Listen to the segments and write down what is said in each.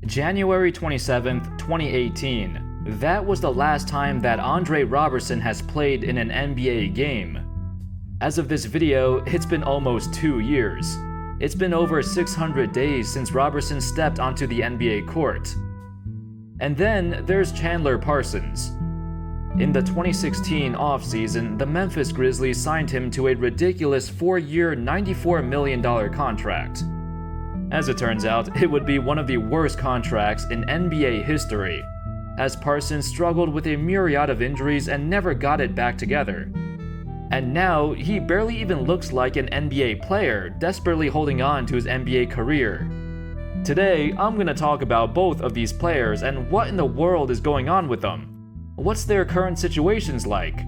January 27th, 2018. That was the last time that Andre Roberson has played in an NBA game. As of this video, it's been almost 2 years. It's been over 600 days since Roberson stepped onto the NBA court. And then there's Chandler Parsons. In the 2016 offseason, the Memphis Grizzlies signed him to a ridiculous 4-year, $94 million contract. As it turns out, it would be one of the worst contracts in NBA history, as Parsons struggled with a myriad of injuries and never got it back together. And now, he barely even looks like an NBA player, desperately holding on to his NBA career. Today, I'm gonna talk about both of these players and what in the world is going on with them. What's their current situations like?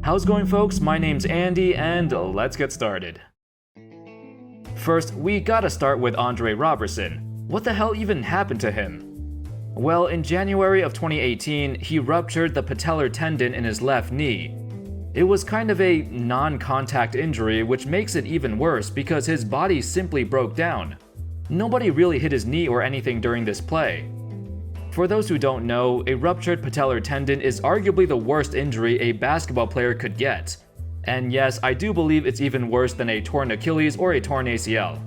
How's it going, folks? My name's Andy, and let's get started. First, we gotta start with Andre Roberson. What the hell even happened to him? Well, in January of 2018, he ruptured the patellar tendon in his left knee. It was kind of a non-contact injury, which makes it even worse because his body simply broke down. Nobody really hit his knee or anything during this play. For those who don't know, a ruptured patellar tendon is arguably the worst injury a basketball player could get. And yes, I do believe it's even worse than a torn Achilles or a torn ACL.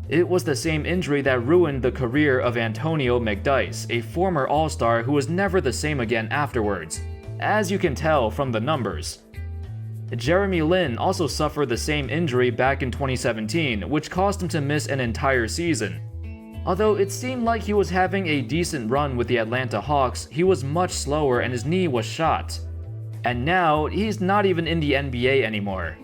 It was the same injury that ruined the career of Antonio McDyess, a former All-Star who was never the same again afterwards, as you can tell from the numbers. Jeremy Lin also suffered the same injury back in 2017, which caused him to miss an entire season. Although it seemed like he was having a decent run with the Atlanta Hawks, he was much slower and his knee was shot. And now, he's not even in the NBA anymore.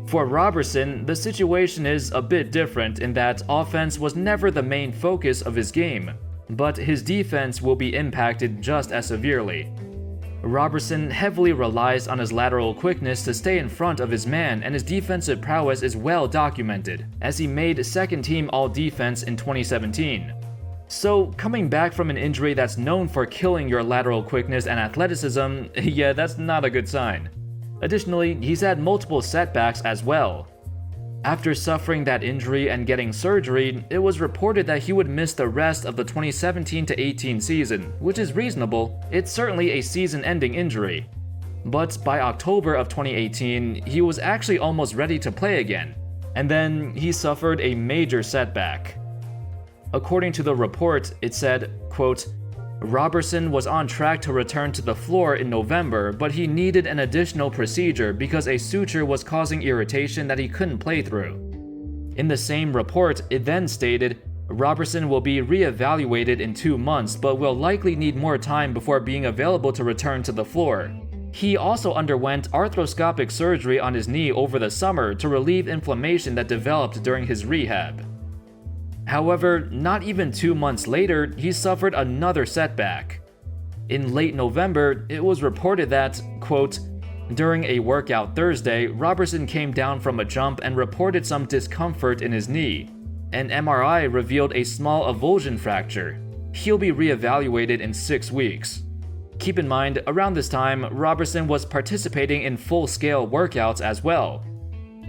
For Roberson, the situation is a bit different in that offense was never the main focus of his game, but his defense will be impacted just as severely. Roberson heavily relies on his lateral quickness to stay in front of his man, and his defensive prowess is well documented, as he made second-team All-Defense in 2017. So, coming back from an injury that's known for killing your lateral quickness and athleticism, yeah, that's not a good sign. Additionally, he's had multiple setbacks as well. After suffering that injury and getting surgery, it was reported that he would miss the rest of the 2017-18 season, which is reasonable. It's certainly a season-ending injury. But by October of 2018, he was actually almost ready to play again, and then he suffered a major setback. According to the report, it said, quote, "Roberson was on track to return to the floor in November, but he needed an additional procedure because a suture was causing irritation that he couldn't play through." In the same report, it then stated, "Roberson will be re-evaluated in 2 months, but will likely need more time before being available to return to the floor." He also underwent arthroscopic surgery on his knee over the summer to relieve inflammation that developed during his rehab. However, not even 2 months later, he suffered another setback. In late November, it was reported that, quote, "During a workout Thursday, Roberson came down from a jump and reported some discomfort in his knee. An MRI revealed a small avulsion fracture. He'll be re-evaluated in 6 weeks." Keep in mind, around this time, Roberson was participating in full-scale workouts as well.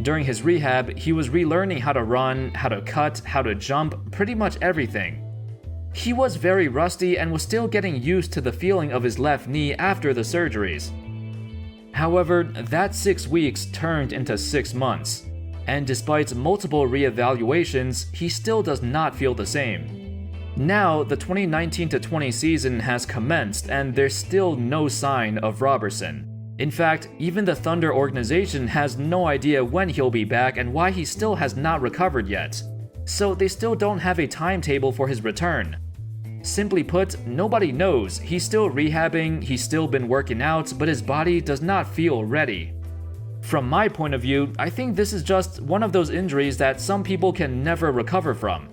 During his rehab, he was relearning how to run, how to cut, how to jump, pretty much everything. He was very rusty and was still getting used to the feeling of his left knee after the surgeries. However, that 6 weeks turned into 6 months, and despite multiple re-evaluations, he still does not feel the same. Now, the 2019-20 season has commenced, and there's still no sign of Roberson. In fact, even the Thunder organization has no idea when he'll be back and why he still has not recovered yet. So they still don't have a timetable for his return. Simply put, nobody knows. He's still rehabbing, he's still been working out, but his body does not feel ready. From my point of view, I think this is just one of those injuries that some people can never recover from.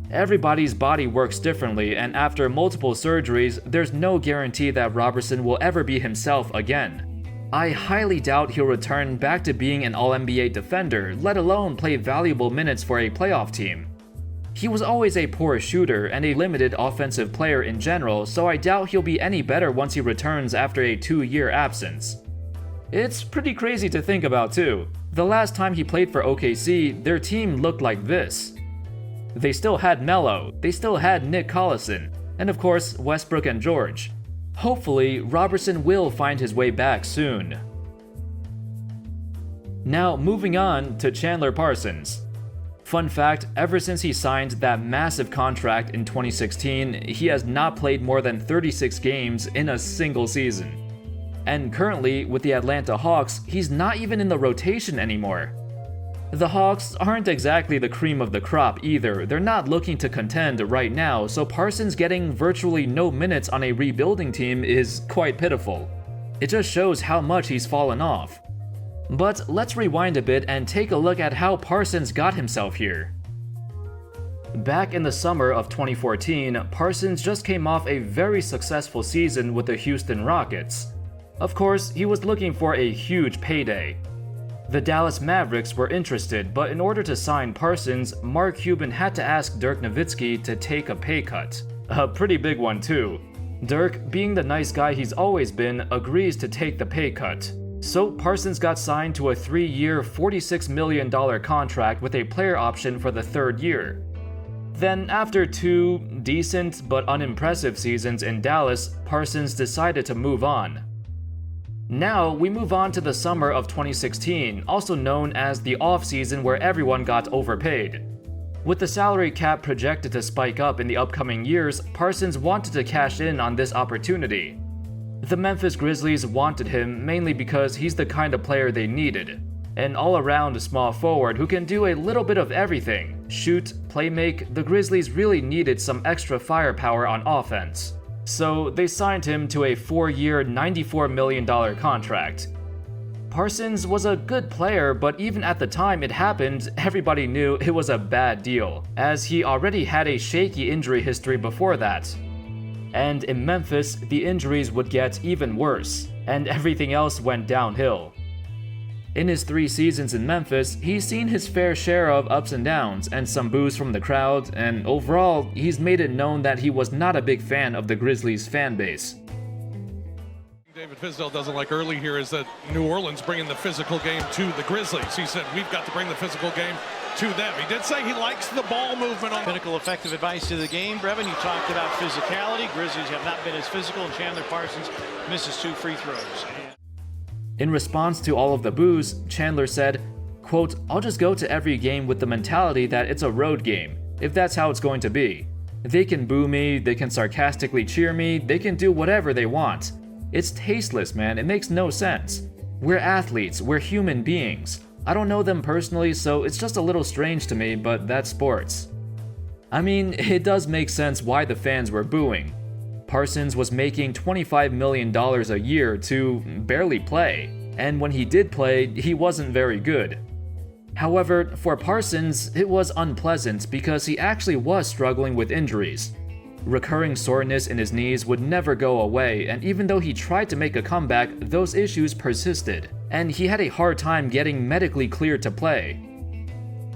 Everybody's body works differently, and after multiple surgeries, there's no guarantee that Roberson will ever be himself again. I highly doubt he'll return back to being an All-NBA defender, let alone play valuable minutes for a playoff team. He was always a poor shooter and a limited offensive player in general, so I doubt he'll be any better once he returns after a 2-year absence. It's pretty crazy to think about too. The last time he played for OKC, their team looked like this. They still had Melo, they still had Nick Collison, and of course Westbrook and George. Hopefully, Roberson will find his way back soon. Now moving on to Chandler Parsons. Fun fact, ever since he signed that massive contract in 2016, he has not played more than 36 games in a single season. And currently, with the Atlanta Hawks, he's not even in the rotation anymore. The Hawks aren't exactly the cream of the crop either. They're not looking to contend right now, so Parsons getting virtually no minutes on a rebuilding team is quite pitiful. It just shows how much he's fallen off. But let's rewind a bit and take a look at how Parsons got himself here. Back in the summer of 2014, Parsons just came off a very successful season with the Houston Rockets. Of course, he was looking for a huge payday. The Dallas Mavericks were interested, but in order to sign Parsons, Mark Cuban had to ask Dirk Nowitzki to take a pay cut. A pretty big one too. Dirk, being the nice guy he's always been, agrees to take the pay cut. So Parsons got signed to a 3-year, $46 million contract with a player option for the third year. Then, after 2 decent but unimpressive seasons in Dallas, Parsons decided to move on. Now, we move on to the summer of 2016, also known as the off-season where everyone got overpaid. With the salary cap projected to spike up in the upcoming years, Parsons wanted to cash in on this opportunity. The Memphis Grizzlies wanted him mainly because he's the kind of player they needed. An all-around small forward who can do a little bit of everything. Shoot, play make, the Grizzlies really needed some extra firepower on offense. So they signed him to a 4-year, $94 million contract. Parsons was a good player, but even at the time it happened, everybody knew it was a bad deal, as he already had a shaky injury history before that. And in Memphis, the injuries would get even worse, and everything else went downhill. In his 3 seasons in Memphis, he's seen his fair share of ups and downs and some boos from the crowd, and overall, he's made it known that he was not a big fan of the Grizzlies fan base. David Fizdale doesn't like early here is that New Orleans bringing the physical game to the Grizzlies. He said, we've got to bring the physical game to them. He did say he likes the ball movement on Pinnacle effective advice to the game. Brevin, you talked about physicality. Grizzlies have not been as physical, and Chandler Parsons misses 2 free throws. In response to all of the boos, Chandler said, quote, "I'll just go to every game with the mentality that it's a road game, if that's how it's going to be. They can boo me, they can sarcastically cheer me, they can do whatever they want. It's tasteless, man, it makes no sense. We're athletes, we're human beings. I don't know them personally, so it's just a little strange to me, but that's sports." I mean, it does make sense why the fans were booing. Parsons was making $25 million a year to barely play, and when he did play, he wasn't very good. However, for Parsons, it was unpleasant because he actually was struggling with injuries. Recurring soreness in his knees would never go away, and even though he tried to make a comeback, those issues persisted, and he had a hard time getting medically cleared to play.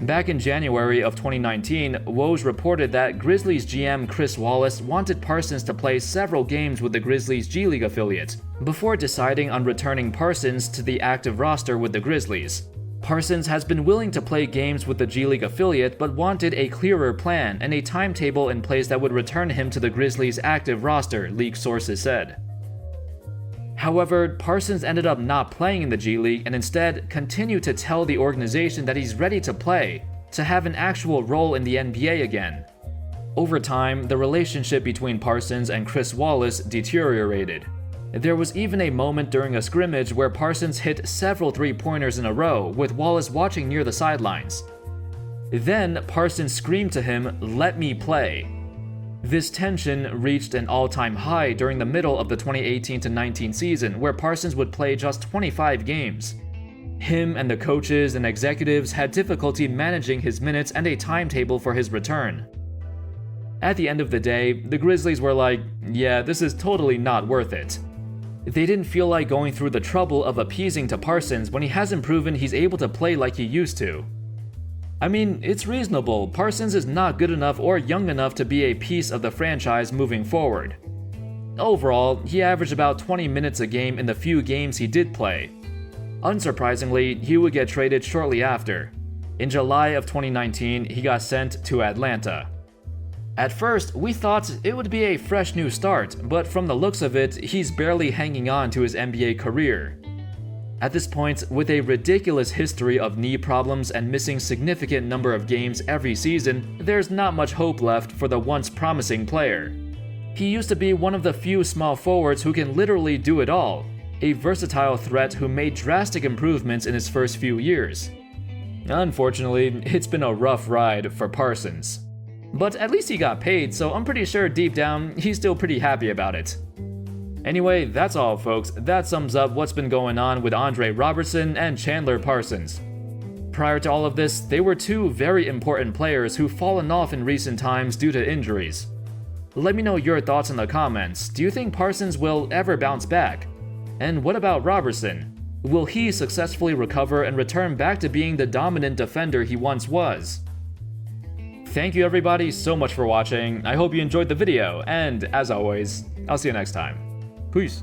Back in January of 2019, Woj reported that Grizzlies GM Chris Wallace wanted Parsons to play several games with the Grizzlies G League affiliate, before deciding on returning Parsons to the active roster with the Grizzlies. Parsons has been willing to play games with the G League affiliate, but wanted a clearer plan and a timetable in place that would return him to the Grizzlies' active roster, league sources said. However, Parsons ended up not playing in the G League and instead continued to tell the organization that he's ready to play, to have an actual role in the NBA again. Over time, the relationship between Parsons and Chris Wallace deteriorated. There was even a moment during a scrimmage where Parsons hit several three-pointers in a row, with Wallace watching near the sidelines. Then, Parsons screamed to him, "Let me play." This tension reached an all-time high during the middle of the 2018-19 season, where Parsons would play just 25 games. Him and the coaches and executives had difficulty managing his minutes and a timetable for his return. At the end of the day, the Grizzlies were like, yeah, this is totally not worth it. They didn't feel like going through the trouble of appeasing to Parsons when he hasn't proven he's able to play like he used to. I mean, it's reasonable. Parsons is not good enough or young enough to be a piece of the franchise moving forward. Overall, he averaged about 20 minutes a game in the few games he did play. Unsurprisingly, he would get traded shortly after. In July of 2019, he got sent to Atlanta. At first, we thought it would be a fresh new start, but from the looks of it, he's barely hanging on to his NBA career. At this point, with a ridiculous history of knee problems and missing significant number of games every season, there's not much hope left for the once promising player. He used to be one of the few small forwards who can literally do it all, a versatile threat who made drastic improvements in his first few years. Unfortunately, it's been a rough ride for Parsons. But at least he got paid, so I'm pretty sure deep down, he's still pretty happy about it. Anyway, that's all folks, that sums up what's been going on with Andre Roberson and Chandler Parsons. Prior to all of this, they were two very important players who've fallen off in recent times due to injuries. Let me know your thoughts in the comments. Do you think Parsons will ever bounce back? And what about Roberson? Will he successfully recover and return back to being the dominant defender he once was? Thank you everybody so much for watching. I hope you enjoyed the video, and as always, I'll see you next time. Peace.